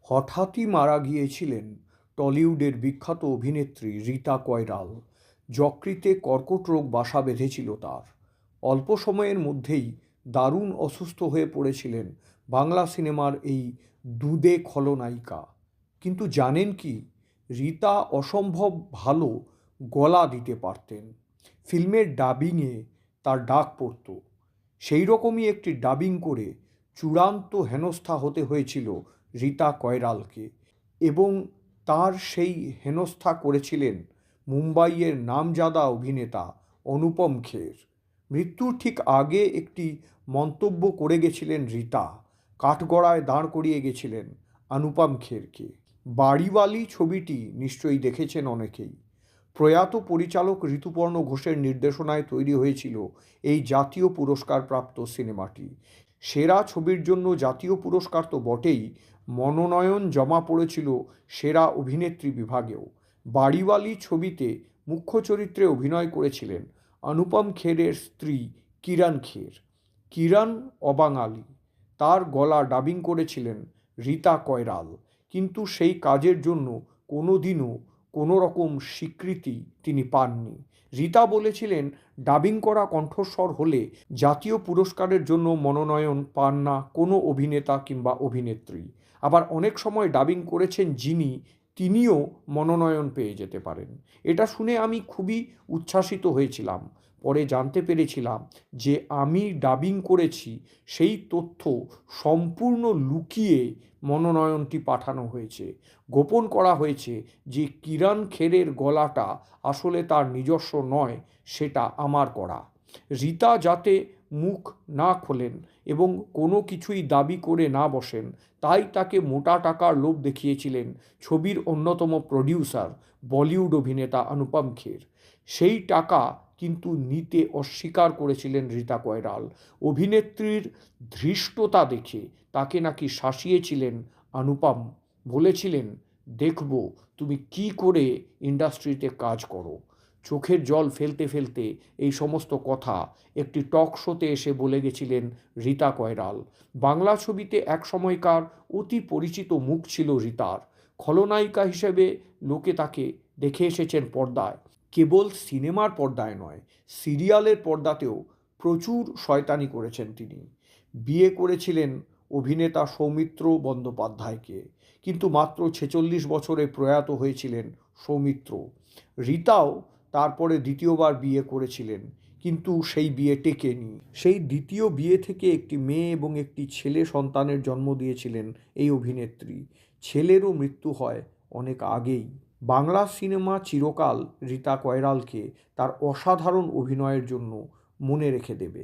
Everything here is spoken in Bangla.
হঠাৎই মারা গিয়েছিলেন টলিউডের বিখ্যাত অভিনেত্রী রীতা কয়রাল। যকৃতে কর্কট রোগ বাসা বেঁধেছিল তার। অল্প সময়ের মধ্যেই দারুণ অসুস্থ হয়ে পড়েছিলেন বাংলা সিনেমার এই দুঁদে খলনায়িকা। কিন্তু জানেন কি, রীতা অসম্ভব ভালো গলা দিতে পারতেন। ফিল্মের ডাবিংয়ে তার ডাক পড়ত। সেই রকমই একটি ডাবিং করে চূড়ান্ত হেনস্থা হতে হয়েছিল রীতা কয়রালকে, এবং তার সেই হেনস্থা করেছিলেন মুম্বাইয়ের নামজাদা অভিনেতা অনুপম খের। মৃত্যুর ঠিক আগে একটি মন্তব্য করে গেছিলেন রীতা, কাঠগড়ায় দাঁড় করিয়ে গেছিলেন অনুপম খেরকে। বাড়িওয়ালি ছবিটি নিশ্চয়ই দেখেছেন অনেকেই। প্রয়াত পরিচালক ঋতুপর্ণ ঘোষের নির্দেশনায় তৈরি হয়েছিল এই জাতীয় পুরস্কারপ্রাপ্ত সিনেমাটি। সেরা ছবির জন্য জাতীয় পুরস্কার তো বটেই, মনোনয়ন জমা পড়েছিল সেরা অভিনেত্রী বিভাগেও। বাড়িওয়ালি ছবিতে মুখ্য চরিত্রে অভিনয় করেছিলেন অনুপম খেরের স্ত্রী কিরণ খের। কিরণ অবাঙালি, তার গলা ডাবিং করেছিলেন রীতা কয়রাল। কিন্তু সেই কাজের জন্য কোনোদিনও কোনো রকম স্বীকৃতি তিনি পাননি। রীতা বলেছিলেন, ডাবিং করা কণ্ঠস্বর হলে জাতীয় পুরস্কারের জন্য মনোনয়ন পান না কোনো অভিনেতা কিংবা অভিনেত্রী। আবার অনেক সময় ডাবিং করেছেন যিনি, তিনিও মনোনয়ন পেয়ে যেতে পারেন। এটা শুনে আমি খুবই উচ্ছ্বাসিত হয়েছিলাম। পরে জানতে পেরেছিলাম যে আমি ডাবিং করেছি সেই তথ্য সম্পূর্ণ লুকিয়ে মনোনয়নটি পাঠানো হয়েছে। গোপন করা হয়েছে যে কিরণ খেরের গলাটা আসলে তার নিজস্ব নয়, সেটা আমার করা। রীতা যাতে মুখ না খোলেন এবং কোনো কিছুই দাবি করে না বসেন, তাই তাকে মোটা টাকার লোভ দেখিয়েছিলেন ছবির অন্যতম প্রডিউসার বলিউড অভিনেতা অনুপম খের। সেই টাকা কিন্তু নিতে অস্বীকার করেছিলেন রীতা কয়রাল। অভিনেত্রীর ধৃষ্টতা দেখে তাকে নাকি শাসিয়েছিলেন অনুপম। বলেছিলেন, দেখব তুমি কি করে ইন্ডাস্ট্রিতে কাজ করো। চোখের জল ফেলতে ফেলতে এই সমস্ত কথা একটি টক শোতে এসে বলে গেছিলেন রীতা কয়রাল। বাংলা ছবিতে এক সময়কার অতি পরিচিত মুখ ছিল রীতার। খলনায়িকা হিসেবে লোকে তাকে দেখে এসেছেন পর্দায়। কেবল সিনেমার পর্দায় নয়, সিরিয়ালের পর্দাতেও প্রচুর শয়তানি করেছেন তিনি। বিয়ে করেছিলেন অভিনেতা সৌমিত্র বন্দ্যোপাধ্যায়কে, কিন্তু মাত্র 46 বছরে প্রয়াত হয়েছিলেন সৌমিত্র। রীতাও তারপরে দ্বিতীয়বার বিয়ে করেছিলেন, কিন্তু সেই বিয়ে টেকেনি। সেই দ্বিতীয় বিয়ে থেকে একটি মেয়ে এবং একটি ছেলে সন্তানের জন্ম দিয়েছিলেন এই অভিনেত্রী। ছেলেরও মৃত্যু হয় অনেক আগেই। বাংলা সিনেমা চিরকাল রীতা কয়রালকে তার অসাধারণ অভিনয়ের জন্য মনে রেখে দেবে।